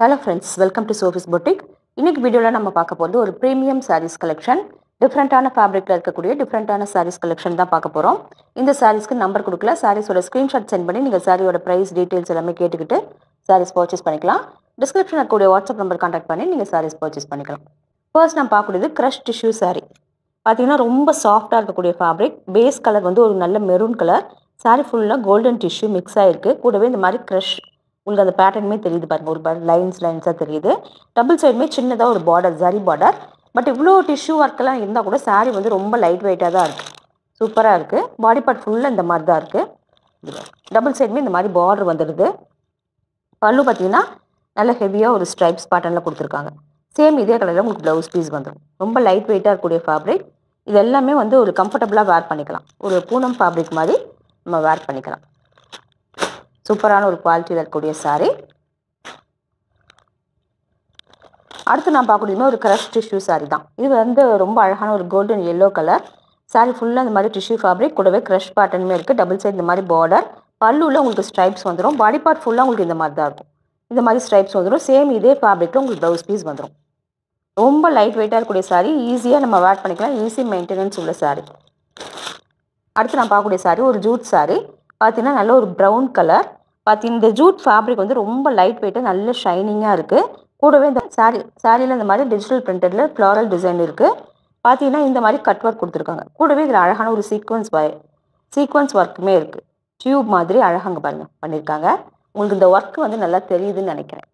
Hello friends, welcome to Sophie's Boutique. இன்னைக்கு வீடியோல நம்ம பார்க்க போறது ஒரு பிரீமியம் sarees collection. டிஃபரண்டான ஃபேப்ரிக்ல இருக்கக்கூடிய டிஃபரண்டான sarees collection தான் பார்க்க போறோம். இந்த sareesக்கு நம்பர் கொடுக்கல. sareeஸோட ஸ்கிரீன்ஷாட் சென்ட் பண்ணி நீங்க சாரியோட பிரைஸ் டீடைல்ஸ் எல்லாமே கேட்டுக்கிட்டு sarees பர்ச்சேஸ் பண்ணிக்கலாம். டிஸ்கிரிப்ஷன்ல இருக்கக்கூடிய வாட்ஸ்அப் நம்பர் கான்டாக்ட் பண்ணி நீங்க sarees பர்ச்சேஸ் பண்ணிக்கலாம். ஃபர்ஸ்ட் நம்ம பார்க்கக்கூடியது கிரஷ் டிஷ்யூ saree. பார்த்தீங்கன்னா ரொம்ப சாஃப்டாக இருக்கக்கூடிய ஃபேப்ரிக். பேஸ் கலர் வந்து ஒரு நல்ல மெரூன் கலர். saree ஃபுல்லாக கோல்டன் டிஷ்யூ மிக்ஸ் ஆகிருக்கு. கூடவே இந்த மாதிரி க்ரஷ் உங்களுக்கு அந்த பேட்டர்னுமே தெரியுது பாருங்கள். ஒரு லைன்ஸாக தெரியுது. டபுள் சைடுமே சின்னதாக ஒரு பார்டர், ஜரி பார்டர். பட் இவ்வளோ டிஷ்யூ ஒர்க்கெல்லாம் இருந்தால் கூட saree வந்து ரொம்ப லைட் வெயிட்டாக தான் இருக்குது. சூப்பராக இருக்குது. பாடி பார்ட் ஃபுல்லாக இந்த மாதிரி தான் இருக்குது. டபுள் சைடுமே இந்த மாதிரி பார்டர் வந்துடுது. பல்லு பார்த்தீங்கன்னா நல்ல ஹெவியாக ஒரு ஸ்ட்ரைப்ஸ் பேட்டர்னில் கொடுத்துருக்காங்க. சேம் இதே கலரில் உங்களுக்கு ப்ளவுஸ் பீஸ் வந்துடும். ரொம்ப லைட் வெயிட்டாக இருக்கக்கூடிய ஃபேப்ரிக். இது எல்லாமே வந்து ஒரு கம்ஃபர்டபுளாக வேர் பண்ணிக்கலாம். ஒரு பூனம் ஃபேப்ரிக் மாதிரி நம்ம வேர் பண்ணிக்கலாம். சூப்பரான ஒரு குவாலிட்டியில் இருக்கக்கூடிய saree. அடுத்து நான் பார்க்கக்கூடியது ஒரு கிரஷ் டிஷ்யூ saree தான். இது வந்து ரொம்ப அழகான ஒரு கோல்டன் எல்லோ கலர். saree ஃபுல்லாக இந்த மாதிரி டிஷ்யூ ஃபேப்ரிக் கூடவே கிரஷ் பேட்டர்னுமே இருக்குது. டபுள் சைடு இந்த மாதிரி பார்டர். பல்லுவில் உங்களுக்கு ஸ்ட்ரைப்ஸ் வந்துடும். பாடி பார்ட் ஃபுல்லாக உங்களுக்கு இந்த மாதிரி தான் இருக்கும். இந்த மாதிரி ஸ்ட்ரைப்ஸ் வந்துடும். சேம் இதே ஃபேப்ரிக்கில் உங்களுக்கு ப்ளவுஸ் பீஸ் வந்துடும். ரொம்ப லைட் வெயிட்டாக இருக்கக்கூடிய saree. ஈஸியாக நம்ம வேர் பண்ணிக்கலாம். ஈஸி மெயின்டெனன்ஸ் உள்ள saree. அடுத்து நான் பார்க்கக்கூடிய saree ஒரு ஜூட் saree. பார்த்தீங்கன்னா நல்ல ஒரு ப்ரௌன் கலர். பார்த்தீங்கன்னா இந்த ஜூட் ஃபேப்ரிக் வந்து ரொம்ப லைட் வெயிட்டாக நல்ல ஷைனிங்காக இருக்குது. கூடவே இந்த சாரியில் இந்த மாதிரி டிஜிட்டல் பிரிண்டடில் ஃப்ளாரல் டிசைன் இருக்குது. பார்த்தீங்கன்னா இந்த மாதிரி கட் ஒர்க் கொடுத்துருக்காங்க. கூடவே இதில் அழகான ஒரு சீக்வன்ஸ் ஒர்க்குமே இருக்குது. டியூப் மாதிரி அழகாங்க பாருங்கள் பண்ணியிருக்காங்க. உங்களுக்கு இந்த ஒர்க் வந்து நல்லா தெரியுதுன்னு நினைக்கிறேன்.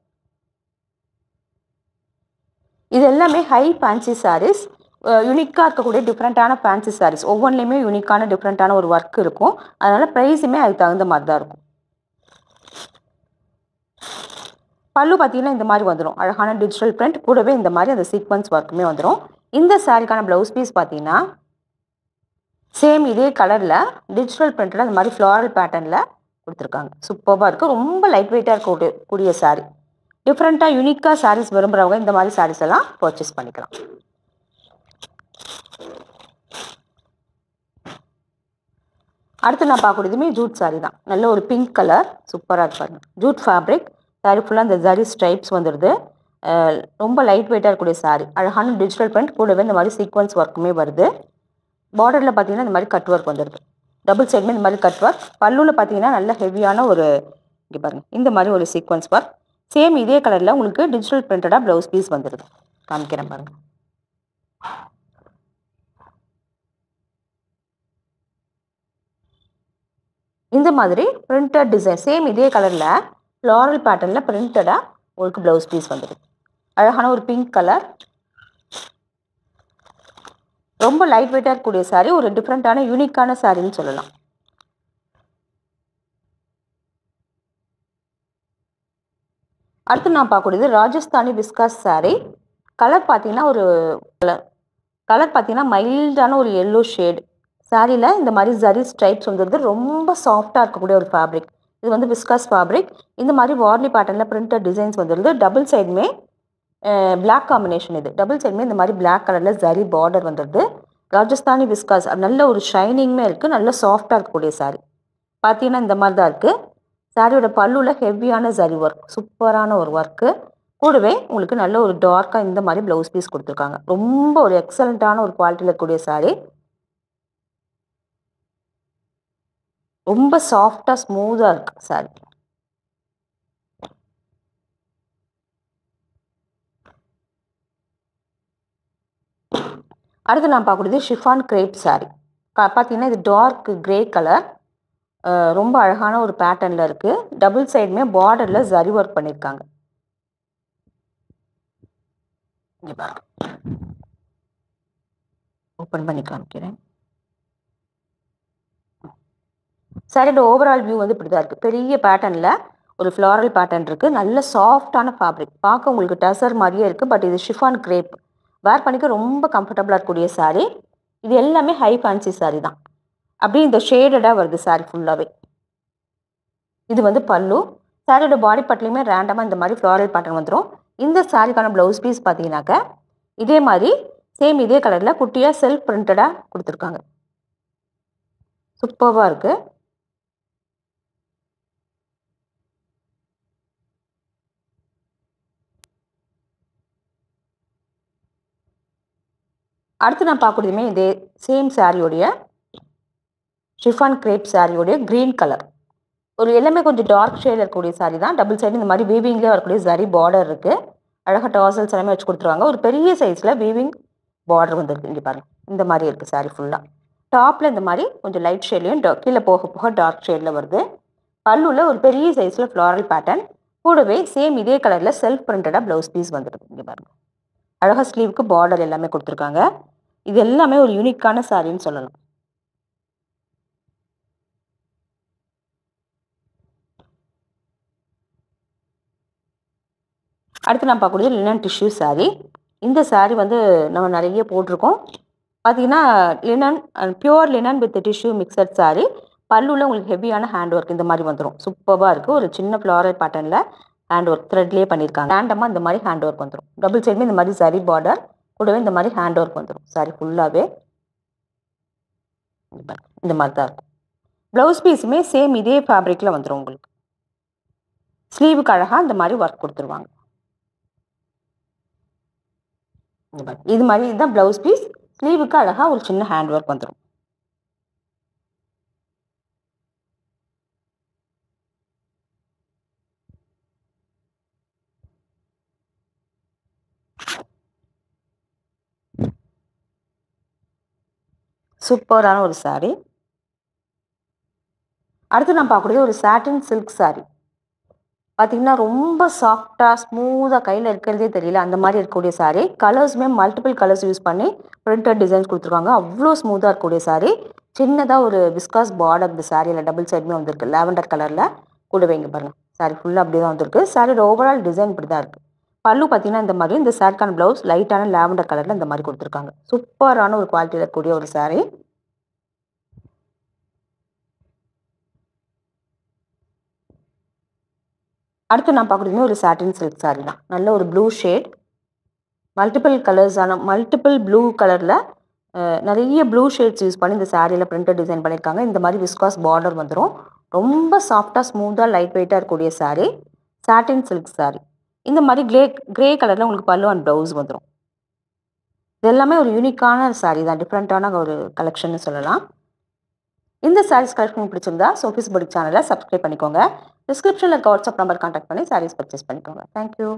இது எல்லாமே ஹை ஃபேன்சி sarees. யூனிக்காக இருக்கக்கூடிய டிஃப்ரெண்ட்டான ஃபேன்சி sarees. ஒவ்வொன்றிலையுமே யூனிக்கான டிஃப்ரெண்ட்டான ஒரு ஒர்க் இருக்கும். அதனால் ப்ரைஸுமே அதுக்கு தகுந்த மாதிரி தான் இருக்கும். பல்லு பார்த்தீங்கன்னா இந்த மாதிரி வந்துடும். அழகான டிஜிட்டல் பிரிண்ட் கூடவே இந்த மாதிரி அந்த சீக்வன்ஸ் ஒர்க்குமே வந்துடும். இந்த சாரிக்கான ப்ளவுஸ் பீஸ் பார்த்தீங்கன்னா சேம் இதே கலரில் டிஜிட்டல் பிரிண்டில் அந்த மாதிரி ஃப்ளாரல் பேட்டர்னில் கொடுத்துருக்காங்க. சூப்பராக இருக்குது. ரொம்ப லைட் வெயிட்டாக இருக்கக்கூடிய saree. டிஃப்ரெண்ட்டாக யூனிக்காக sarees விரும்புகிறவங்க இந்த மாதிரி sarees எல்லாம் பர்ச்சேஸ் பண்ணிக்கலாம். அடுத்து நான் பார்க்கக்கூடியதுமே ஜூட் saree தான். நல்ல ஒரு பிங்க் கலர். சூப்பராக இருப்பாங்க. Jude fabric. saree ஃபுல்லாக இந்த ஜரி ஸ்ட்ரைப்ஸ் வந்துடுது. ரொம்ப லைட் வெயிட்டாக இருக்கக்கூடிய saree. அழகான டிஜிட்டல் பிரிண்ட் கூடவே இந்த மாதிரி சீக்வன்ஸ் ஒர்க்குமே வருது. பார்டரில் பார்த்தீங்கன்னா இந்த மாதிரி கட் ஒர்க் வந்துடுது. டபுள் சைடுமே இந்த மாதிரி கட் ஒர்க். பல்லுவில் பார்த்தீங்கன்னா நல்ல ஹெவியான ஒரு இங்கே பாருங்கள் இந்த மாதிரி ஒரு சீக்வன்ஸ் ஒர்க். சேம் இதே கலரில் உங்களுக்கு டிஜிட்டல் பிரிண்டடாக ப்ளவுஸ் பீஸ் வந்துடுது. காமிக்கிறேன் பாருங்கள். இந்த மாதிரி பிரிண்டட் டிசைன் சேம் இதே கலரில் ஃப்ளாரல் பேட்டர்னில் பிரிண்டடாக உங்களுக்கு ப்ளவுஸ் பீஸ் வந்துடுது. அழகான ஒரு பிங்க் கலர். ரொம்ப லைட் வெயிட்டாக இருக்கக்கூடிய saree. ஒரு டிஃப்ரெண்ட்டான யூனிக்கான சாரின்னு சொல்லலாம். அடுத்து நான் பார்க்கக்கூடியது ராஜஸ்தானி விஸ்காஸ் saree. கலர் பார்த்தீங்கன்னா ஒரு கலர் பார்த்தீங்கன்னா மைல்டான ஒரு எல்லோ ஷேடு. சாரியில் இந்த மாதிரி ஜரி ஸ்ட்ரைப்ஸ் வந்துடுது. ரொம்ப சாஃப்டாக இருக்கக்கூடிய ஒரு ஃபேப்ரிக். இது வந்து விஸ்காஸ் ஃபேப்ரிக். இந்த மாதிரி வார்லி பேட்டர்னில் பிரிண்டட் டிசைன்ஸ் வந்துடுது. டபுள் சைடுமே பிளாக் காம்பினேஷன். இது டபுள் சைடுமே இந்த மாதிரி பிளாக் கலரில் ஜரி பார்டர் வந்துடுது. ராஜஸ்தானி விஸ்காஸ் நல்ல ஒரு ஷைனிங்குமே இருக்குது. நல்ல சாஃப்டாக இருக்கக்கூடிய saree. பார்த்தீங்கன்னா இந்த மாதிரி தான் இருக்குது. சாரியோட பல்லுவில் ஹெவியான ஜரி ஒர்க். சூப்பரான ஒரு ஒர்க்கு. கூடவே உங்களுக்கு நல்ல ஒரு டார்க்காக இந்த மாதிரி ப்ளவுஸ் பீஸ் கொடுத்துருக்காங்க. ரொம்ப ஒரு எக்ஸலண்ட்டான ஒரு குவாலிட்டியில் இருக்கக்கூடிய saree. ரொம்ப சாஃப்டாக ஸ்மூத்தாக இருக்குது saree. அடுத்து நான் பார்க்கக்கூடியது ஷிஃபான் கிரேப் saree. பார்த்தீங்கன்னா இது டார்க் கிரே கலர். ரொம்ப அழகான ஒரு பேட்டர்னில் இருக்குது. டபுள் சைடுமே பார்டரில் ஜரி ஒர்க் பண்ணியிருக்காங்க. இங்கே பாருங்க. ஓப்பன் பண்ணி காமிக்கிறேன். சாரியோட ஓவரால் வியூ வந்து இப்படி தான் இருக்குது. பெரிய பேட்டர்னில் ஒரு ஃப்ளாரல் பேட்டர்ன் இருக்குது. நல்ல சாஃப்டான ஃபேப்ரிக். பார்க்க உங்களுக்கு டசர் மாதிரியே இருக்குது. பட் இது ஷிஃபான் கிரேப். வேர் பண்ணிக்க ரொம்ப கம்ஃபர்டபுளாக இருக்கக்கூடிய saree. இது எல்லாமே ஹை ஃபேன்சி saree தான். அப்படியே இந்த ஷேடடாக வருது saree ஃபுல்லாகவே. இது வந்து பல்லு. சாரியோட பாடி பார்ட்லையுமே ரேண்டமாக இந்த மாதிரி ஃப்ளாரல் பேட்டர்ன் வந்துடும். இந்த சாரிக்கான ப்ளவுஸ் பீஸ் பார்த்தீங்கன்னாக்க இதே மாதிரி சேம் இதே கலரில் குட்டியாக செல்ஃப் பிரிண்டடாக கொடுத்துருக்காங்க. சூப்பராக இருக்குது. அடுத்து நான் பார்க்கக்கூடியதுமே இதே சேம் சாரியோடைய ஷிஃபான் கிரேப் சாரியோடைய க்ரீன் கலர். ஒரு எல்லாமே கொஞ்சம் டார்க் ஷேடில் இருக்கக்கூடிய சாரி தான். டபுள் சைடு இந்த மாதிரி வீவிங்லேயே வரக்கூடிய சரி பார்டர் இருக்குது. அழகாக டாசல்ஸ் எல்லாமே வச்சு கொடுத்துருவாங்க. ஒரு பெரிய சைஸில் வீவிங் பார்டர் வந்துருக்கு. இங்கே பாருங்கள், இந்த மாதிரி இருக்குது சாரி ஃபுல்லாக. டாப்பில் இந்த மாதிரி கொஞ்சம் லைட் ஷேட்லையும் கீழே போக போக டார்க் ஷேடில் வருது. பல்லுவில் ஒரு பெரிய சைஸில் ஃப்ளாரல் பேட்டர்ன், கூடவே சேம் இதே கலரில் செல்ஃப் பிரிண்டடாக ப்ளவுஸ் பீஸ் வந்துருக்கு. இங்கே பாருங்கள், அழகாக ஸ்லீவுக்கு பார்டர் எல்லாமே கொடுத்துருக்காங்க. இது எல்லாமே ஒரு யூனிக்கான சாரின்னு சொல்லலாம். அடுத்து நான் பார்க்கக்கூடிய லினன் டிஷ்யூ சாரீ. இந்த சாரீ வந்து நம்ம நிறைய போட்டிருக்கோம். பார்த்தீங்கன்னா linen pure linen with tissue mixed sari. பல்லுவில் உங்களுக்கு ஹெவியான ஹேண்ட் ஒர்க் இந்த மாதிரி வந்துடும். சூப்பராக இருக்குது. ஒரு சின்ன ஃப்ளாரல் பேட்டர்னில் ஹேண்ட் ஒர்க் த்ரெட்லேயே பண்ணியிருக்காங்க. ரேண்டமாக இந்த மாதிரி ஹேண்ட் ஒர்க் வந்துடும். டபுள் சைடுமே இந்த மாதிரி சரி பார்டர், கூடவே இந்த மாதிரி ஹேண்ட் ஒர்க் வந்துடும். சாரி ஃபுல்லாகவே இந்த மாதிரி தான் இருக்கும். ப்ளவுஸ் பீஸுமே சேம் இதே ஃபேப்ரிக்கில் வந்துடும். உங்களுக்கு ஸ்லீவுக்கு அழகாக இந்த மாதிரி ஒர்க் கொடுத்துருவாங்க. இது மாதிரி இதுதான் ப்ளவுஸ் பீஸ். ஸ்லீவுக்கு அழகாக ஒரு சின்ன ஹேண்ட் ஒர்க் வந்துடும். சூப்பரான ஒரு சாரீ. அடுத்து நான் பார்க்கக்கூடிய ஒரு சாட்டின் சில்க் சாரீ. பார்த்தீங்கன்னா ரொம்ப சாஃப்டாக ஸ்மூத்தாக கையில் இருக்கிறதே தெரியல, அந்த மாதிரி இருக்கக்கூடிய சாரீ. கலர்ஸுமே மல்டிபிள் கலர்ஸ் யூஸ் பண்ணி பிரிண்டட் டிசைன்ஸ் கொடுத்துருக்காங்க. அவ்வளோ ஸ்மூத்தாக இருக்கக்கூடிய சாரீ. சின்னதாக ஒரு விஸ்காஸ் பார்டர் இந்த சாரியில் டபுள் சைடுமே வந்திருக்கு லாவெண்டர் கலரில். கூடவே இங்கே பாருங்கள், சாரீ ஃபுல்லாக அப்படியே தான் வந்திருக்கு. சாரியோட ஓவரால் டிசைன் இப்படி தான் இருக்குது. பல்லு பார்த்தீங்கன்னா இந்த மாதிரி, இந்த சாரிக்கான ப்ளவுஸ் லைட்டான லாவெண்டர் கலரில் இந்த மாதிரி கொடுத்துருக்காங்க. சூப்பரான ஒரு குவாலிட்டியில் இருக்கக்கூடிய ஒரு சாரீ. அடுத்து நான் பார்க்குறதுமே ஒரு சாட்டின் சில்க் சாரீ தான். நல்ல ஒரு ப்ளூ ஷேட், மல்டிபிள் கலர்ஸான மல்டிபிள் ப்ளூ கலரில் நிறைய ப்ளூ ஷேட்ஸ் யூஸ் பண்ணி இந்த சாரியில் பிரிண்டட் டிசைன் பண்ணியிருக்காங்க. இந்த மாதிரி விஸ்காஸ் பார்டர் வந்துடும். ரொம்ப சாஃப்டாக ஸ்மூத்தாக லைட் வெயிட்டாக இருக்கக்கூடிய சாரீ, சாட்டின் சில்க் சாரீ. இந்த மாதிரி கிரே கலரில் உங்களுக்கு பல்லு அண்ட் ப்ளவுஸ் வந்துடும். இது எல்லாமே ஒரு யூனிக்கான சாரீ தான், டிஃப்ரெண்ட்டான ஒரு கலெக்ஷன் சொல்லலாம். இந்த சாரீஸ் கலெக்ஷன் பிடிச்சிருந்தா சோஃபிஸ் பொட்டிக் சேனலை சப்ஸ்கிரைப் பண்ணிக்கோங்க. டிஸ்கிரிப்ஷனில் இருக்க வாட்ஸ்அப் நம்பர் கான்டாக்ட் பண்ணி சாரீஸ் பர்ச்சேஸ் பண்ணிக்கோங்க. தேங்க்யூ.